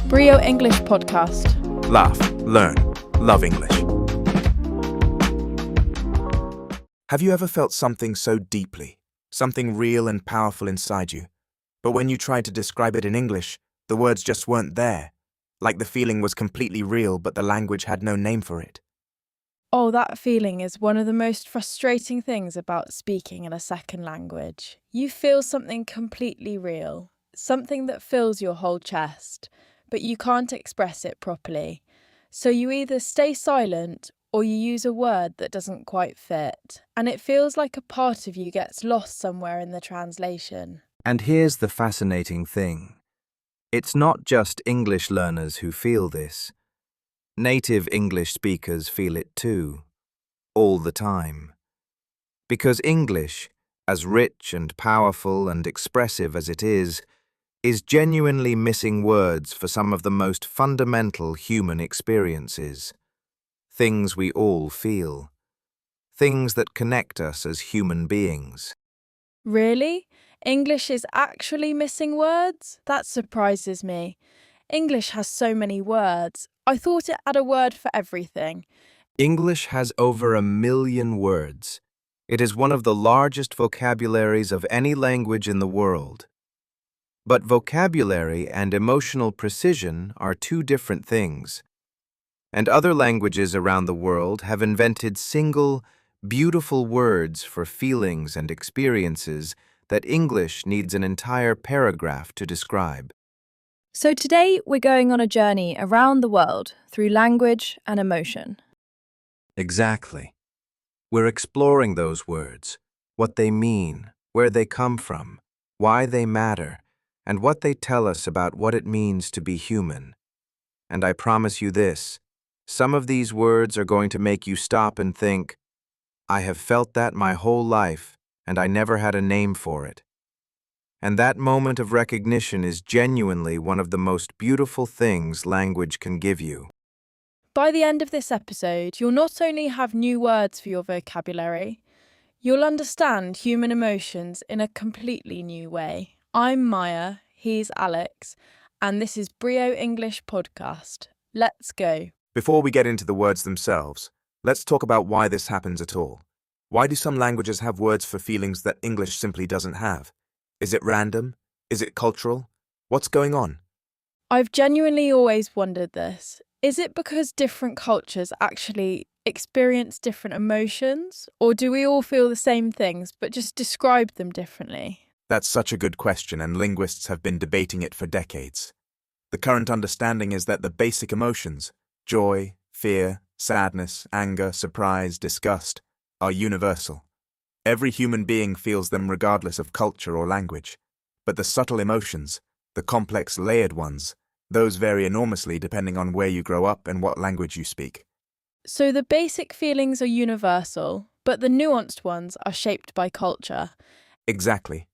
Brio English podcast. Laugh, learn, love English. Have you ever felt something so deeply, something real and powerful inside you, but when you tried to describe it in English, the words just weren't there, like the feeling was completely real but the language had no name for it? Oh, that feeling is one of the most frustrating things about speaking in a second language. You feel something completely real, something that fills your whole chest, but you can't express it properly. So you either stay silent or you use a word that doesn't quite fit, and it feels like a part of you gets lost somewhere in the translation. And here's the fascinating thing. It's not just English learners who feel this. Native English speakers feel it too, all the time. Because English, as rich and powerful and expressive as it is genuinely missing words for some of the most fundamental human experiences. Things we all feel. Things that connect us as human beings. Really? English is actually missing words? That surprises me. English has so many words. I thought it had a word for everything. English has over 1 million words. It is one of the largest vocabularies of any language in the world. But vocabulary and emotional precision are two different things. And other languages around the world have invented single, beautiful words for feelings and experiences that English needs an entire paragraph to describe. So today we're going on a journey around the world through language and emotion. Exactly. We're exploring those words, what they mean, where they come from, why they matter, and what they tell us about what it means to be human. And I promise you this, some of these words are going to make you stop and think, I have felt that my whole life, and I never had a name for it. And that moment of recognition is genuinely one of the most beautiful things language can give you. By the end of this episode, you'll not only have new words for your vocabulary, you'll understand human emotions in a completely new way. I'm Maya, he's Alex, and this is Brio English podcast. Let's go. Before we get into the words themselves, let's talk about why this happens at all. Why do some languages have words for feelings that English simply doesn't have? Is it random? Is it cultural? What's going on? I've genuinely always wondered this. Is it because different cultures actually experience different emotions? Or do we all feel the same things but just describe them differently? That's such a good question, and linguists have been debating it for decades. The current understanding is that the basic emotions, joy, fear, sadness, anger, surprise, disgust, are universal. Every human being feels them regardless of culture or language. But the subtle emotions, the complex layered ones, those vary enormously depending on where you grow up and what language you speak. So the basic feelings are universal, but the nuanced ones are shaped by culture. Exactly.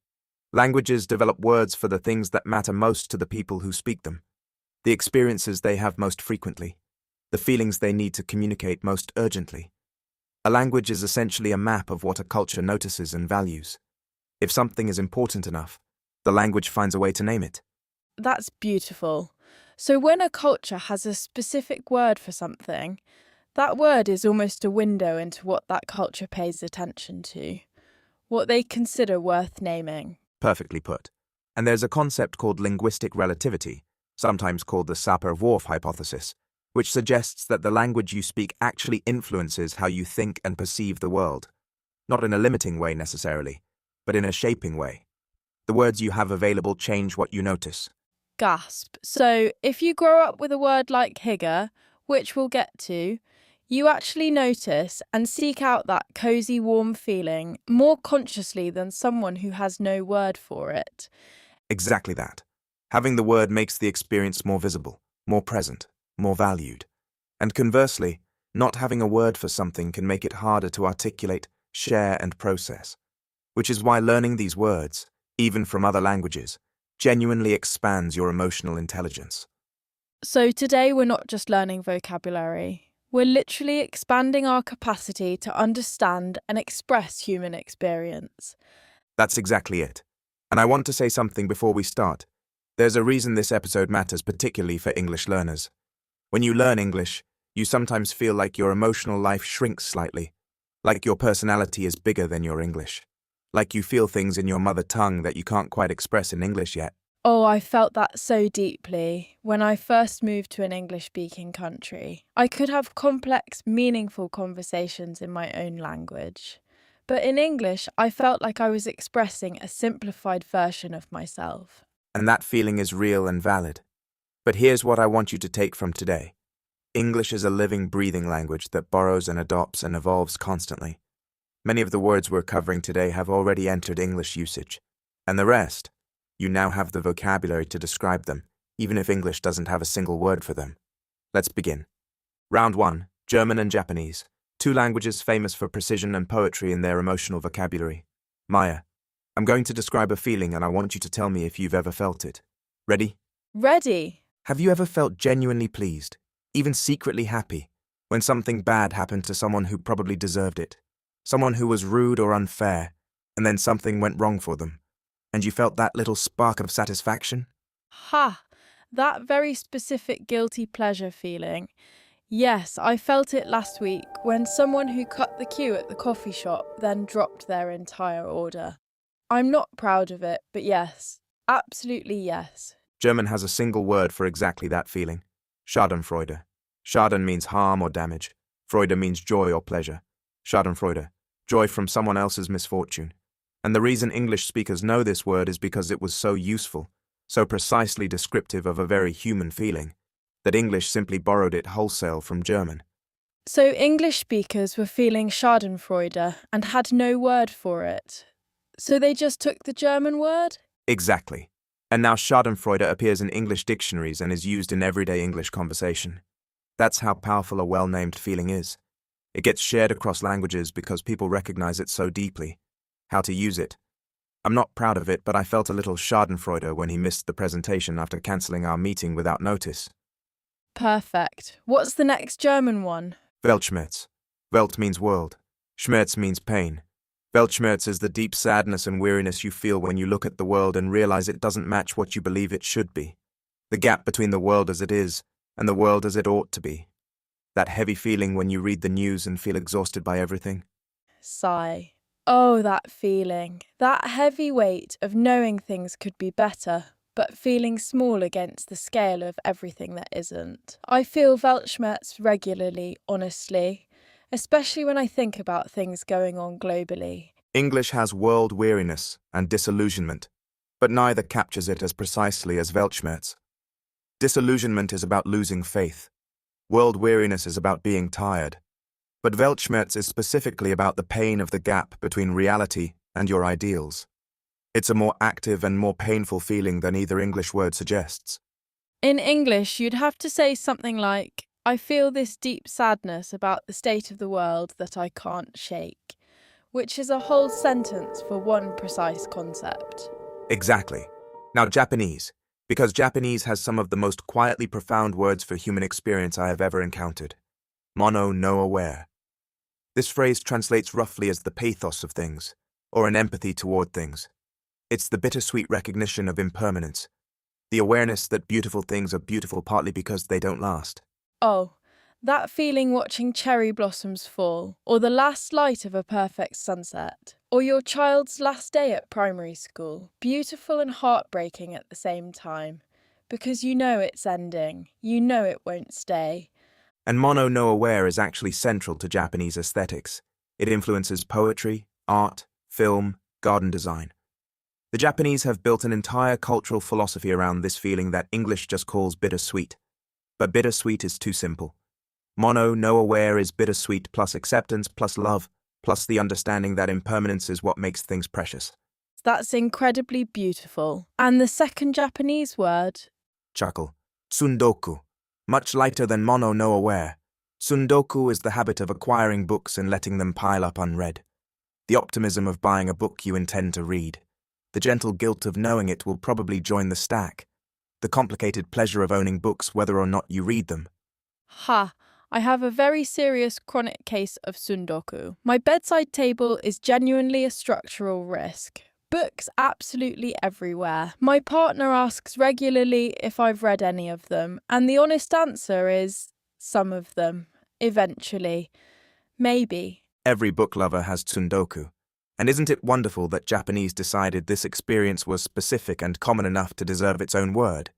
Languages develop words for the things that matter most to the people who speak them, the experiences they have most frequently, the feelings they need to communicate most urgently. A language is essentially a map of what a culture notices and values. If something is important enough, the language finds a way to name it. That's beautiful. So when a culture has a specific word for something, that word is almost a window into what that culture pays attention to, what they consider worth naming. Perfectly put. And there's a concept called linguistic relativity, sometimes called the Sapir-Whorf hypothesis, which suggests that the language you speak actually influences how you think and perceive the world. Not in a limiting way necessarily, but in a shaping way. The words you have available change what you notice. Gasp. So if you grow up with a word like Hygge, which we'll get to, you actually notice and seek out that cosy, warm feeling more consciously than someone who has no word for it. Exactly that. Having the word makes the experience more visible, more present, more valued. And conversely, not having a word for something can make it harder to articulate, share, and process. Which is why learning these words, even from other languages, genuinely expands your emotional intelligence. So today we're not just learning vocabulary. We're literally expanding our capacity to understand and express human experience. That's exactly it. And I want to say something before we start. There's a reason this episode matters particularly for English learners. When you learn English, you sometimes feel like your emotional life shrinks slightly, like your personality is bigger than your English, like you feel things in your mother tongue that you can't quite express in English yet. Oh, I felt that so deeply when I first moved to an English-speaking country. I could have complex, meaningful conversations in my own language. But in English, I felt like I was expressing a simplified version of myself. And that feeling is real and valid. But here's what I want you to take from today. English is a living, breathing language that borrows and adopts and evolves constantly. Many of the words we're covering today have already entered English usage. And the rest, you now have the vocabulary to describe them, even if English doesn't have a single word for them. Let's begin. Round 1, German and Japanese, two languages famous for precision and poetry in their emotional vocabulary. Maya, I'm going to describe a feeling and I want you to tell me if you've ever felt it. Ready? Ready? Have you ever felt genuinely pleased, even secretly happy, when something bad happened to someone who probably deserved it? Someone who was rude or unfair, and then something went wrong for them, and you felt that little spark of satisfaction? Ha! That very specific guilty pleasure feeling. Yes, I felt it last week when someone who cut the queue at the coffee shop then dropped their entire order. I'm not proud of it, but yes, absolutely yes. German has a single word for exactly that feeling. Schadenfreude. Schaden means harm or damage. Freude means joy or pleasure. Schadenfreude. Joy from someone else's misfortune. And the reason English speakers know this word is because it was so useful, so precisely descriptive of a very human feeling, that English simply borrowed it wholesale from German. So English speakers were feeling Schadenfreude and had no word for it. So they just took the German word? Exactly. And now Schadenfreude appears in English dictionaries and is used in everyday English conversation. That's how powerful a well-named feeling is. It gets shared across languages because people recognize it so deeply. How to use it. I'm not proud of it, but I felt a little Schadenfreude when he missed the presentation after cancelling our meeting without notice. Perfect. What's the next German one? Weltschmerz. Welt means world. Schmerz means pain. Weltschmerz is the deep sadness and weariness you feel when you look at the world and realize it doesn't match what you believe it should be. The gap between the world as it is and the world as it ought to be. That heavy feeling when you read the news and feel exhausted by everything. Sigh. Oh, that feeling. That heavy weight of knowing things could be better, but feeling small against the scale of everything that isn't. I feel Weltschmerz regularly, honestly, especially when I think about things going on globally. English has world weariness and disillusionment, but neither captures it as precisely as Weltschmerz. Disillusionment is about losing faith. World weariness is about being tired. But Weltschmerz is specifically about the pain of the gap between reality and your ideals. It's a more active and more painful feeling than either English word suggests. In English, you'd have to say something like, I feel this deep sadness about the state of the world that I can't shake, which is a whole sentence for one precise concept. Exactly. Now Japanese, because Japanese has some of the most quietly profound words for human experience I have ever encountered. Mono no aware. This phrase translates roughly as the pathos of things, or an empathy toward things. It's the bittersweet recognition of impermanence, the awareness that beautiful things are beautiful partly because they don't last. Oh, that feeling watching cherry blossoms fall, or the last light of a perfect sunset, or your child's last day at primary school. Beautiful and heartbreaking at the same time, because you know it's ending, you know it won't stay. And mono no aware is actually central to Japanese aesthetics. It influences poetry, art, film, garden design. The Japanese have built an entire cultural philosophy around this feeling that English just calls bittersweet. But bittersweet is too simple. Mono no aware is bittersweet plus acceptance plus love, plus the understanding that impermanence is what makes things precious. That's incredibly beautiful. And the second Japanese word? Chuckle. Tsundoku. Much lighter than mono no aware. Tsundoku is the habit of acquiring books and letting them pile up unread. The optimism of buying a book you intend to read. The gentle guilt of knowing it will probably join the stack. The complicated pleasure of owning books whether or not you read them. Ha! I have a very serious chronic case of Tsundoku. My bedside table is genuinely a structural risk. Books absolutely everywhere. My partner asks regularly if I've read any of them, and the honest answer is some of them. Eventually. Maybe. Every book lover has Tsundoku. And isn't it wonderful that Japanese decided this experience was specific and common enough to deserve its own word?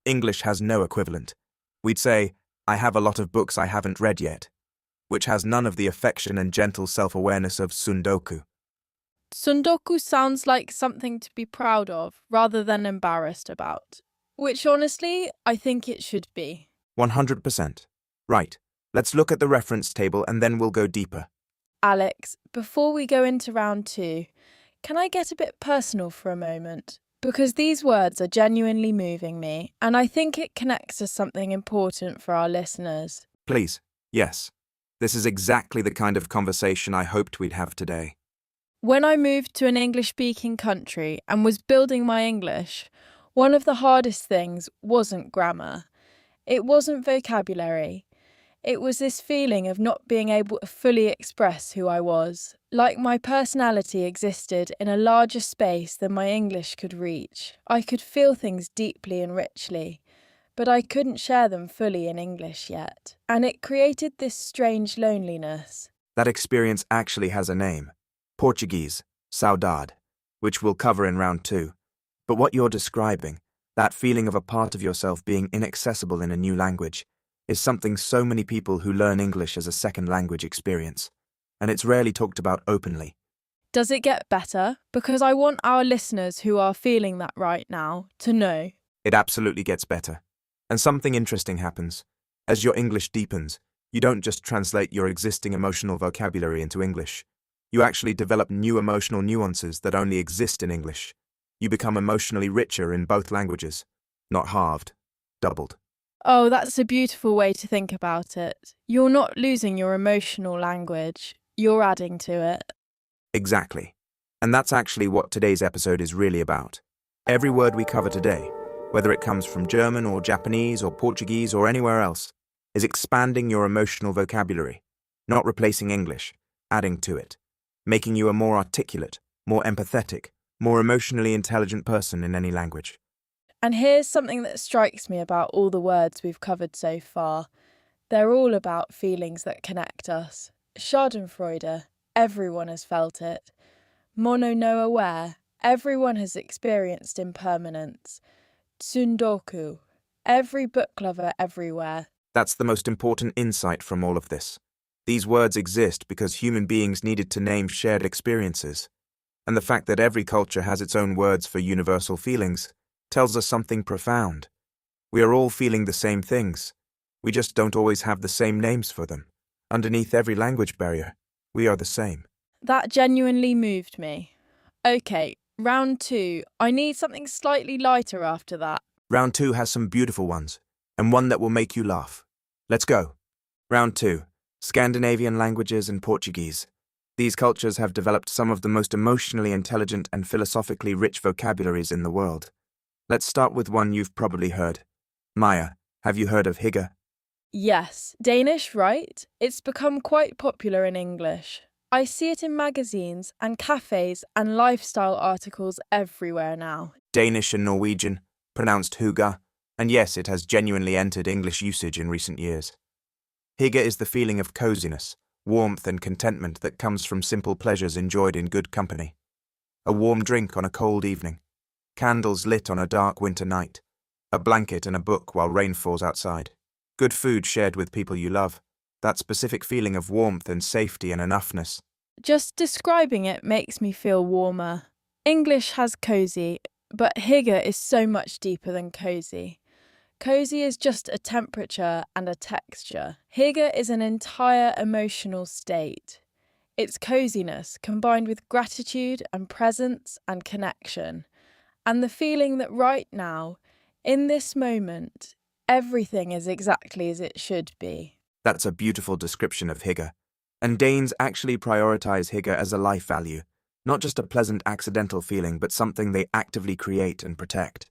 English has no equivalent. We'd say, I have a lot of books I haven't read yet, which has none of the affection and gentle self-awareness of Tsundoku. Tsundoku sounds like something to be proud of rather than embarrassed about, which honestly, I think it should be. 100%. Right, let's look at the reference table and then we'll go deeper. Alex, before we go into round 2, can I get a bit personal for a moment? Because these words are genuinely moving me, and I think it connects to something important for our listeners. Please, yes. This is exactly the kind of conversation I hoped we'd have today. When I moved to an English-speaking country and was building my English, one of the hardest things wasn't grammar. It wasn't vocabulary. It was this feeling of not being able to fully express who I was, like my personality existed in a larger space than my English could reach. I could feel things deeply and richly, but I couldn't share them fully in English yet, and it created this strange loneliness. That experience actually has a name. Portuguese, Saudade, which we'll cover in round 2. But what you're describing, that feeling of a part of yourself being inaccessible in a new language, is something so many people who learn English as a second language experience, and it's rarely talked about openly. Does it get better? Because I want our listeners who are feeling that right now to know. It absolutely gets better. And something interesting happens. As your English deepens, you don't just translate your existing emotional vocabulary into English. You actually develop new emotional nuances that only exist in English. You become emotionally richer in both languages. Not halved, doubled. Oh, that's a beautiful way to think about it. You're not losing your emotional language, you're adding to it. Exactly. And that's actually what today's episode is really about. Every word we cover today, whether it comes from German or Japanese or Portuguese or anywhere else, is expanding your emotional vocabulary, not replacing English, adding to it, making you a more articulate, more empathetic, more emotionally intelligent person in any language. And here's something that strikes me about all the words we've covered so far. They're all about feelings that connect us. Schadenfreude, everyone has felt it. Mono no aware, everyone has experienced impermanence. Tsundoku, every book lover everywhere. That's the most important insight from all of this. These words exist because human beings needed to name shared experiences. And the fact that every culture has its own words for universal feelings tells us something profound. We are all feeling the same things. We just don't always have the same names for them. Underneath every language barrier, we are the same. That genuinely moved me. Okay, round 2. I need something slightly lighter after that. Round 2 has some beautiful ones, and one that will make you laugh. Let's go. Round 2. Scandinavian languages and Portuguese. These cultures have developed some of the most emotionally intelligent and philosophically rich vocabularies in the world. Let's start with one you've probably heard. Maya, have you heard of Hygge? Yes, Danish, right? It's become quite popular in English. I see it in magazines and cafes and lifestyle articles everywhere now. Danish and Norwegian, pronounced Hygge, and yes, it has genuinely entered English usage in recent years. Hygge is the feeling of coziness, warmth and contentment that comes from simple pleasures enjoyed in good company. A warm drink on a cold evening, candles lit on a dark winter night, a blanket and a book while rain falls outside, good food shared with people you love, that specific feeling of warmth and safety and enoughness. Just describing it makes me feel warmer. English has cosy, but Hygge is so much deeper than cosy. Cosy is just a temperature and a texture. Hygge is an entire emotional state. It's coziness combined with gratitude and presence and connection. And the feeling that right now, in this moment, everything is exactly as it should be. That's a beautiful description of Hygge. And Danes actually prioritize Hygge as a life value, not just a pleasant accidental feeling, but something they actively create and protect.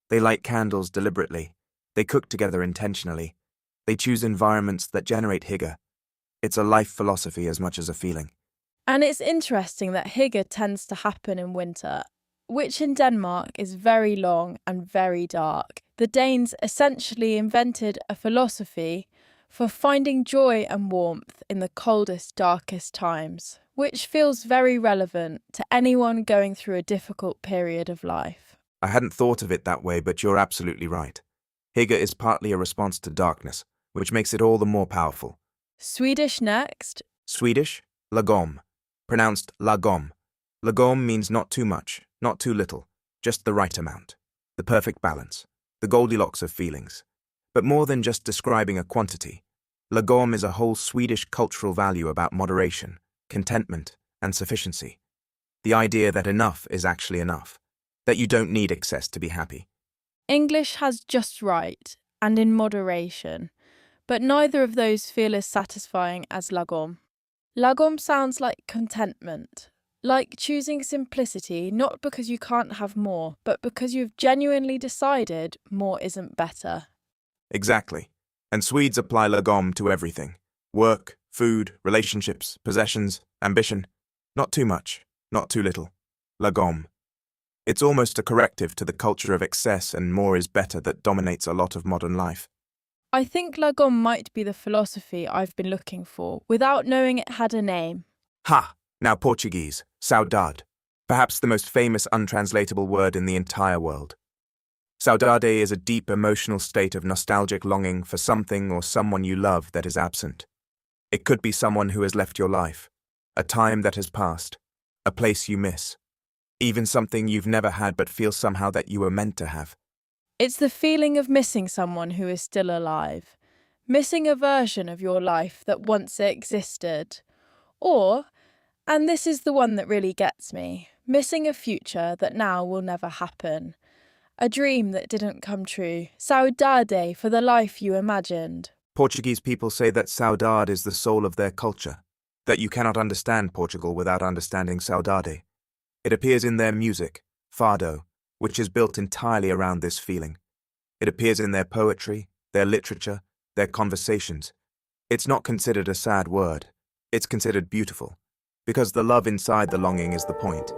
They light candles deliberately. They cook together intentionally. They choose environments that generate Hygge. It's a life philosophy as much as a feeling. And it's interesting that Hygge tends to happen in winter. which in Denmark is very long and very dark. The Danes essentially invented a philosophy for finding joy and warmth in the coldest, darkest times, which feels very relevant to anyone going through a difficult period of life. I hadn't thought of it that way, but you're absolutely right. Hygge is partly a response to darkness, which makes it all the more powerful. Swedish next. Swedish, Lagom, pronounced Lagom. Lagom means not too much, not too little, just the right amount, the perfect balance, the Goldilocks of feelings. But more than just describing a quantity, Lagom is a whole Swedish cultural value about moderation, contentment, and sufficiency. The idea that enough is actually enough, that you don't need excess to be happy. English has just right and in moderation, but neither of those feel as satisfying as Lagom. Lagom sounds like contentment, like choosing simplicity not because you can't have more, but because you've genuinely decided more isn't better. Exactly. And Swedes apply Lagom to everything. Work, food, relationships, possessions, ambition. Not too much, not too little. Lagom. It's almost a corrective to the culture of excess and more is better that dominates a lot of modern life. I think Lagom might be the philosophy I've been looking for, without knowing it had a name. Ha! Now Portuguese, saudade. Perhaps the most famous untranslatable word in the entire world. Saudade is a deep emotional state of nostalgic longing for something or someone you love that is absent. It could be someone who has left your life, a time that has passed, a place you miss, even something you've never had but feel somehow that you were meant to have. It's the feeling of missing someone who is still alive, missing a version of your life that once existed, or, and this is the one that really gets me, missing a future that now will never happen. A dream that didn't come true. Saudade for the life you imagined. Portuguese people say that saudade is the soul of their culture, that you cannot understand Portugal without understanding saudade. It appears in their music, fado, which is built entirely around this feeling. It appears in their poetry, their literature, their conversations. It's not considered a sad word. It's considered beautiful, because the love inside the longing is the point.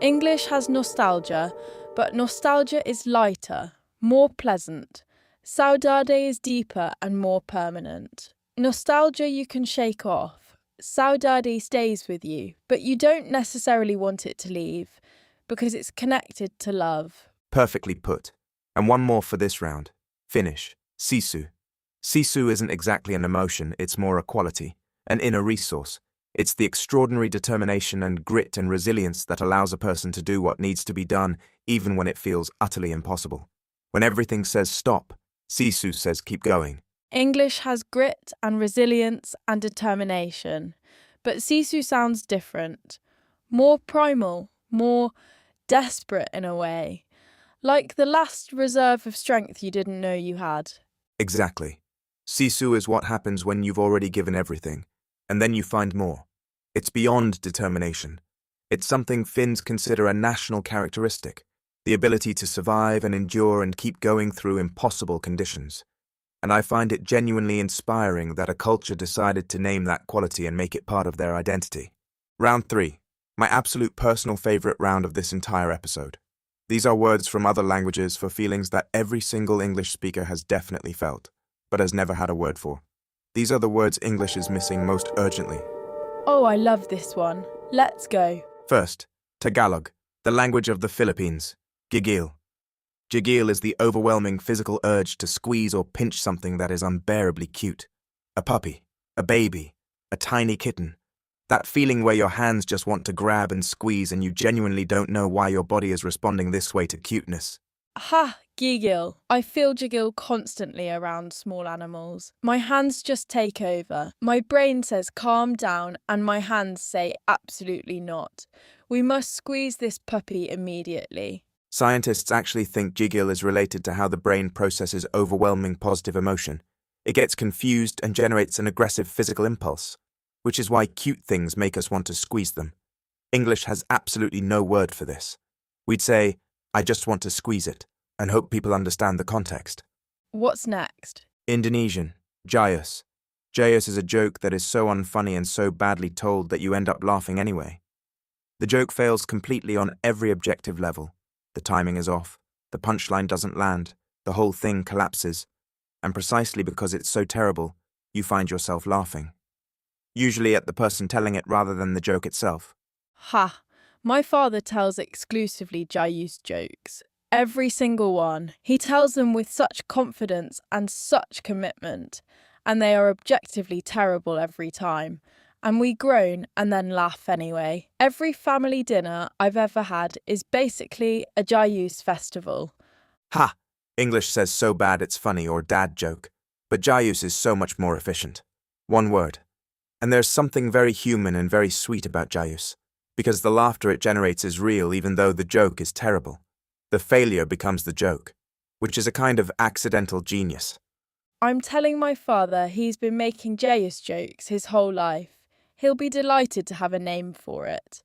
English has nostalgia, but nostalgia is lighter, more pleasant. Saudade is deeper and more permanent. Nostalgia you can shake off. Saudade stays with you, but you don't necessarily want it to leave, because it's connected to love. Perfectly put. And one more for this round. Finish. Sisu. Sisu isn't exactly an emotion, it's more a quality, an inner resource. It's the extraordinary determination and grit and resilience that allows a person to do what needs to be done, even when it feels utterly impossible. When everything says stop, Sisu says keep going. English has grit and resilience and determination, but Sisu sounds different. More primal, more desperate in a way. Like the last reserve of strength you didn't know you had. Exactly. Sisu is what happens when you've already given everything, and then you find more. It's beyond determination. It's something Finns consider a national characteristic, the ability to survive and endure and keep going through impossible conditions. And I find it genuinely inspiring that a culture decided to name that quality and make it part of their identity. Round 3. My absolute personal favourite round of this entire episode. These are words from other languages for feelings that every single English speaker has definitely felt, but has never had a word for. These are the words English is missing most urgently. Oh, I love this one. Let's go. First, Tagalog, the language of the Philippines. Gigil. Gigil is the overwhelming physical urge to squeeze or pinch something that is unbearably cute. A puppy, a baby, a tiny kitten. That feeling where your hands just want to grab and squeeze and you genuinely don't know why your body is responding this way to cuteness. Ha! Gigil. I feel Gigil constantly around small animals. My hands just take over. My brain says calm down and my hands say absolutely not. We must squeeze this puppy immediately. Scientists actually think Gigil is related to how the brain processes overwhelming positive emotion. It gets confused and generates an aggressive physical impulse, which is why cute things make us want to squeeze them. English has absolutely no word for this. We'd say, I just want to squeeze it, and hope people understand the context. What's next? Indonesian, Jayus. Jayus is a joke that is so unfunny and so badly told that you end up laughing anyway. The joke fails completely on every objective level. The timing is off, the punchline doesn't land, the whole thing collapses, and precisely because it's so terrible, you find yourself laughing. Usually at the person telling it rather than the joke itself. Ha! My father tells exclusively Jayus jokes. Every single one. He tells them with such confidence and such commitment, and they are objectively terrible every time. And we groan and then laugh anyway. Every family dinner I've ever had is basically a Jayus festival. Ha! English says so bad it's funny or dad joke, but Jayus is so much more efficient. One word. And there's something very human and very sweet about Jayus, because the laughter it generates is real even though the joke is terrible. The failure becomes the joke, which is a kind of accidental genius. I'm telling my father he's been making Jayus jokes his whole life. He'll be delighted to have a name for it.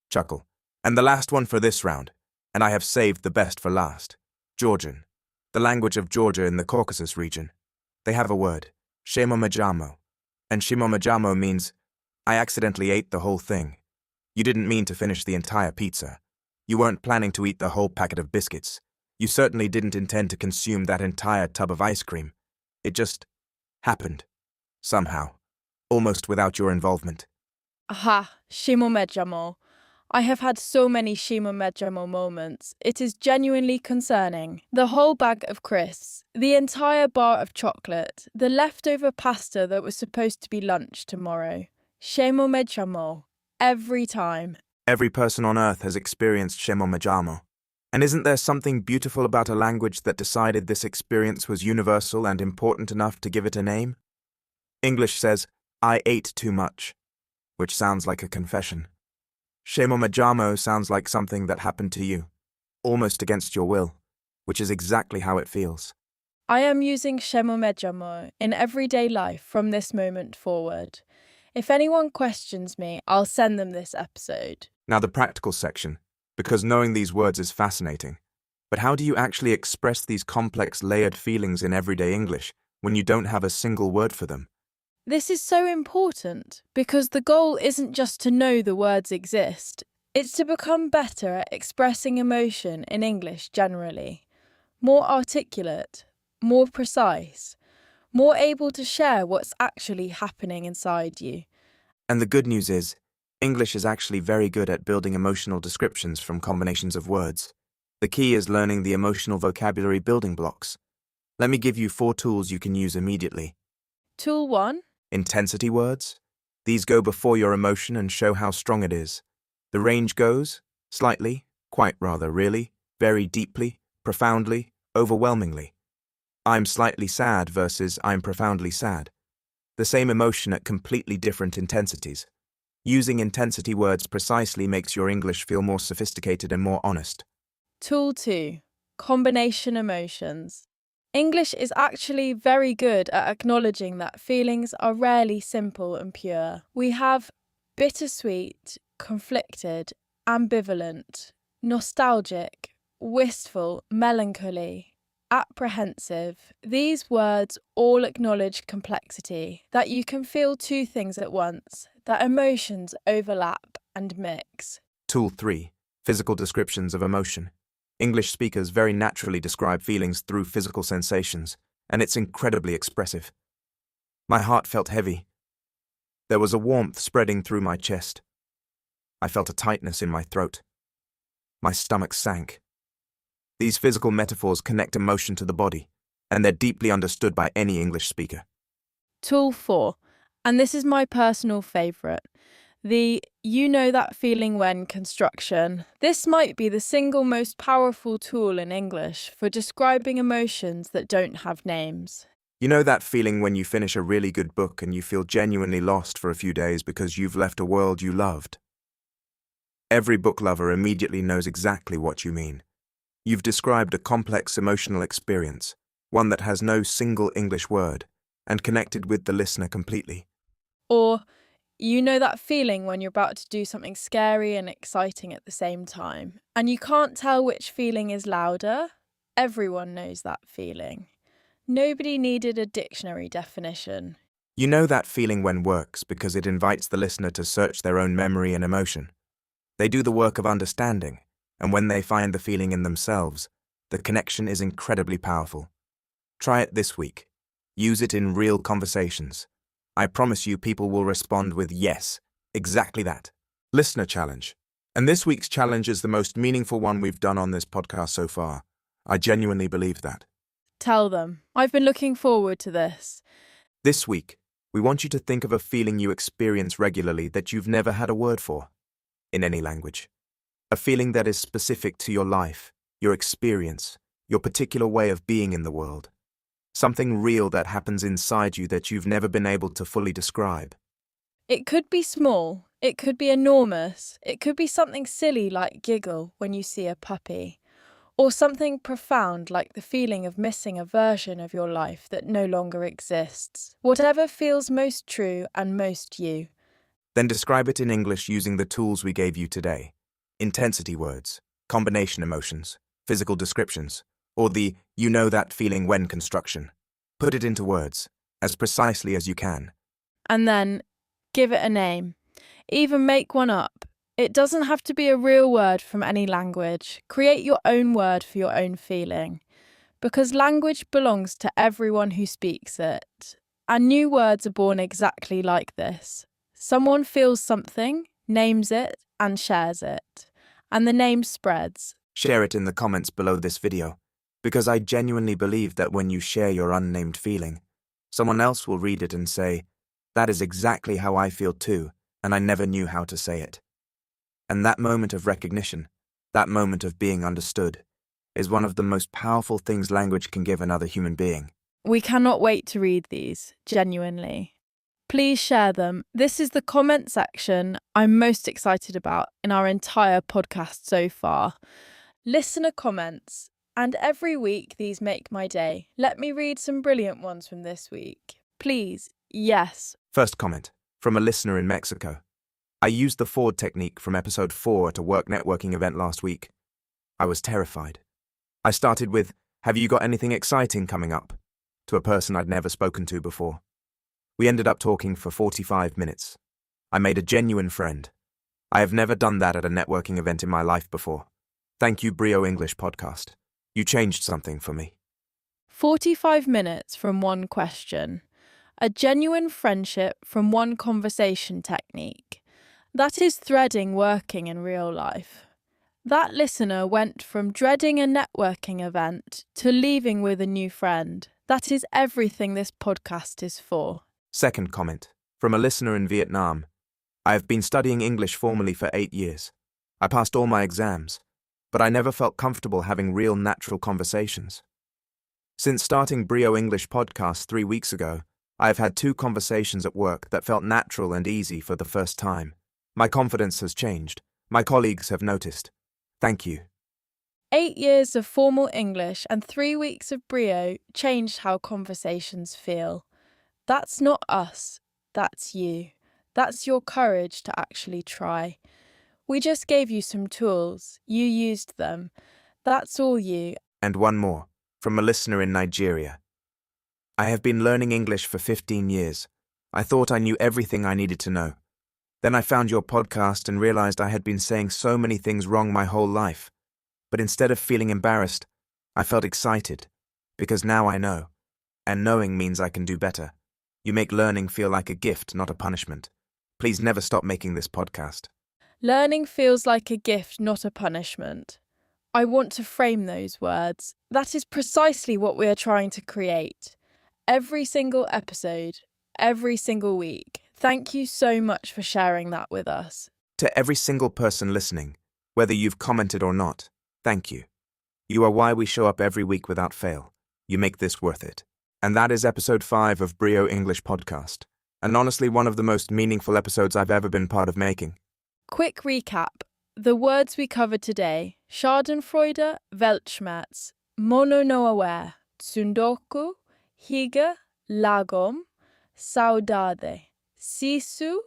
Chuckle. And the last one for this round, and I have saved the best for last. Georgian. The language of Georgia in the Caucasus region. They have a word, Shemomedjamo. And Shemomedjamo means, I accidentally ate the whole thing. You didn't mean to finish the entire pizza. You weren't planning to eat the whole packet of biscuits. You certainly didn't intend to consume that entire tub of ice cream. It just happened. Somehow. Almost without your involvement. Aha, Shemomedjamo. I have had so many Shemomedjamo moments. It is genuinely concerning. The whole bag of crisps, the entire bar of chocolate, the leftover pasta that was supposed to be lunch tomorrow. Shemomedjamo. Every time. Every person on earth has experienced Shemomedjamo. And isn't there something beautiful about a language that decided this experience was universal and important enough to give it a name? English says, I ate too much, which sounds like a confession. Shemomedjamo sounds like something that happened to you, almost against your will, which is exactly how it feels. I am using Shemomedjamo in everyday life from this moment forward. If anyone questions me, I'll send them this episode. Now the practical section, because knowing these words is fascinating. But how do you actually express these complex layered feelings in everyday English when you don't have a single word for them? This is so important because the goal isn't just to know the words exist, it's to become better at expressing emotion in English generally. More articulate, more precise, more able to share what's actually happening inside you. And the good news is, English is actually very good at building emotional descriptions from combinations of words. The key is learning the emotional vocabulary building blocks. Let me give you 4 tools you can use immediately. Tool 1. Intensity words. These go before your emotion and show how strong it is. The range goes, slightly, quite rather, really, very deeply, profoundly, overwhelmingly. I'm slightly sad versus I'm profoundly sad. The same emotion at completely different intensities. Using intensity words precisely makes your English feel more sophisticated and more honest. Tool 2. Combination emotions. English is actually very good at acknowledging that feelings are rarely simple and pure. We have bittersweet, conflicted, ambivalent, nostalgic, wistful, melancholy, apprehensive. These words all acknowledge complexity, that you can feel 2 things at once, that emotions overlap and mix. Tool 3. Physical descriptions of emotion. English speakers very naturally describe feelings through physical sensations, and it's incredibly expressive. My heart felt heavy. There was a warmth spreading through my chest. I felt a tightness in my throat. My stomach sank. These physical metaphors connect emotion to the body, and they're deeply understood by any English speaker. Tool 4, and this is my personal favourite. The you know that feeling when construction. This might be the single most powerful tool in English for describing emotions that don't have names. You know that feeling when you finish a really good book and you feel genuinely lost for a few days because you've left a world you loved? Every book lover immediately knows exactly what you mean. You've described a complex emotional experience, one that has no single English word, and connected with the listener completely. Or, you know that feeling when you're about to do something scary and exciting at the same time, and you can't tell which feeling is louder? Everyone knows that feeling. Nobody needed a dictionary definition. You know that feeling when works because it invites the listener to search their own memory and emotion. They do the work of understanding, and when they find the feeling in themselves, the connection is incredibly powerful. Try it this week. Use it in real conversations. I promise you people will respond with yes, exactly that. Listener challenge. And this week's challenge is the most meaningful one we've done on this podcast so far. I genuinely believe that. Tell them. I've been looking forward to this. This week, we want you to think of a feeling you experience regularly that you've never had a word for, in any language. A feeling that is specific to your life, your experience, your particular way of being in the world. Something real that happens inside you that you've never been able to fully describe. It could be small, it could be enormous, it could be something silly like giggle when you see a puppy, or something profound like the feeling of missing a version of your life that no longer exists. Whatever feels most true and most you. Then describe it in English using the tools we gave you today. Intensity words, combination emotions, physical descriptions, or the you know that feeling when construction. Put it into words, as precisely as you can. And then give it a name. Even make one up. It doesn't have to be a real word from any language. Create your own word for your own feeling. Because language belongs to everyone who speaks it. And new words are born exactly like this. Someone feels something, names it, and shares it. And the name spreads. Share it in the comments below this video, because I genuinely believe that when you share your unnamed feeling, someone else will read it and say, that is exactly how I feel too, and I never knew how to say it. And that moment of recognition, that moment of being understood, is one of the most powerful things language can give another human being. We cannot wait to read these, genuinely. Please share them. This is the comment section I'm most excited about in our entire podcast so far. Listener comments, and every week these make my day. Let me read some brilliant ones from this week. Please, yes. First comment, from a listener in Mexico. I used the Ford technique from episode 4 at a work networking event last week. I was terrified. I started with, have you got anything exciting coming up? To a person I'd never spoken to before. We ended up talking for 45 minutes. I made a genuine friend. I have never done that at a networking event in my life before. Thank you, Brio English podcast. You changed something for me. 45 minutes from one question. A genuine friendship from one conversation technique. That is threading working in real life. That listener went from dreading a networking event to leaving with a new friend. That is everything this podcast is for. Second comment, from a listener in Vietnam. I have been studying English formally for 8 years. I passed all my exams, but I never felt comfortable having real natural conversations. Since starting Brio English podcast 3 weeks ago, I have had 2 conversations at work that felt natural and easy for the first time. My confidence has changed. My colleagues have noticed. Thank you. 8 years of formal English and 3 weeks of Brio changed how conversations feel. That's not us, that's you. That's your courage to actually try. We just gave you some tools, you used them. That's all you. And one more, from a listener in Nigeria. I have been learning English for 15 years. I thought I knew everything I needed to know. Then I found your podcast and realized I had been saying so many things wrong my whole life. But instead of feeling embarrassed, I felt excited, because now I know. And knowing means I can do better. You make learning feel like a gift, not a punishment. Please never stop making this podcast. Learning feels like a gift, not a punishment. I want to frame those words. That is precisely what we are trying to create. Every single episode, every single week. Thank you so much for sharing that with us. To every single person listening, whether you've commented or not, thank you. You are why we show up every week without fail. You make this worth it. And that is episode 5 of Brio English podcast. And honestly, one of the most meaningful episodes I've ever been part of making. Quick recap. The words we covered today: Schadenfreude, Weltschmerz, mono no aware, Tsundoku, Hygge, Lagom, Saudade, Sisu,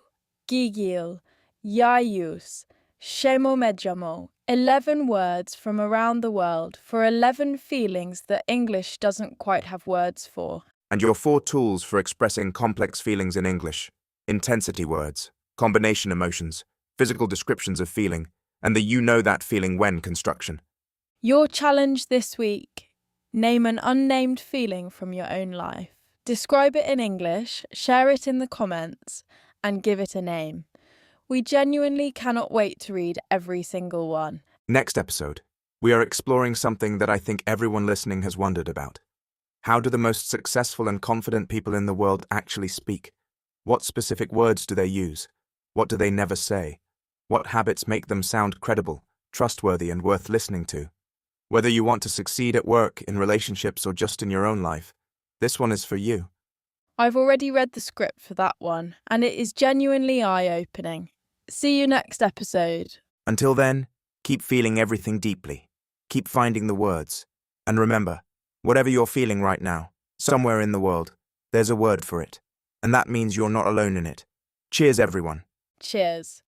Gigil, Jayus, Shemomedjamo. 11 words from around the world for 11 feelings that English doesn't quite have words for. And your 4 tools for expressing complex feelings in English: intensity words, combination emotions, physical descriptions of feeling, and the you know that feeling when construction. Your challenge this week: name an unnamed feeling from your own life. Describe it in English, share it in the comments, and give it a name. We genuinely cannot wait to read every single one. Next episode, we are exploring something that I think everyone listening has wondered about. How do the most successful and confident people in the world actually speak? What specific words do they use? What do they never say? What habits make them sound credible, trustworthy, and worth listening to? Whether you want to succeed at work, in relationships, or just in your own life, this one is for you. I've already read the script for that one, and it is genuinely eye-opening. See you next episode. Until then, keep feeling everything deeply. Keep finding the words. And remember, whatever you're feeling right now, somewhere in the world, there's a word for it. And that means you're not alone in it. Cheers, everyone. Cheers.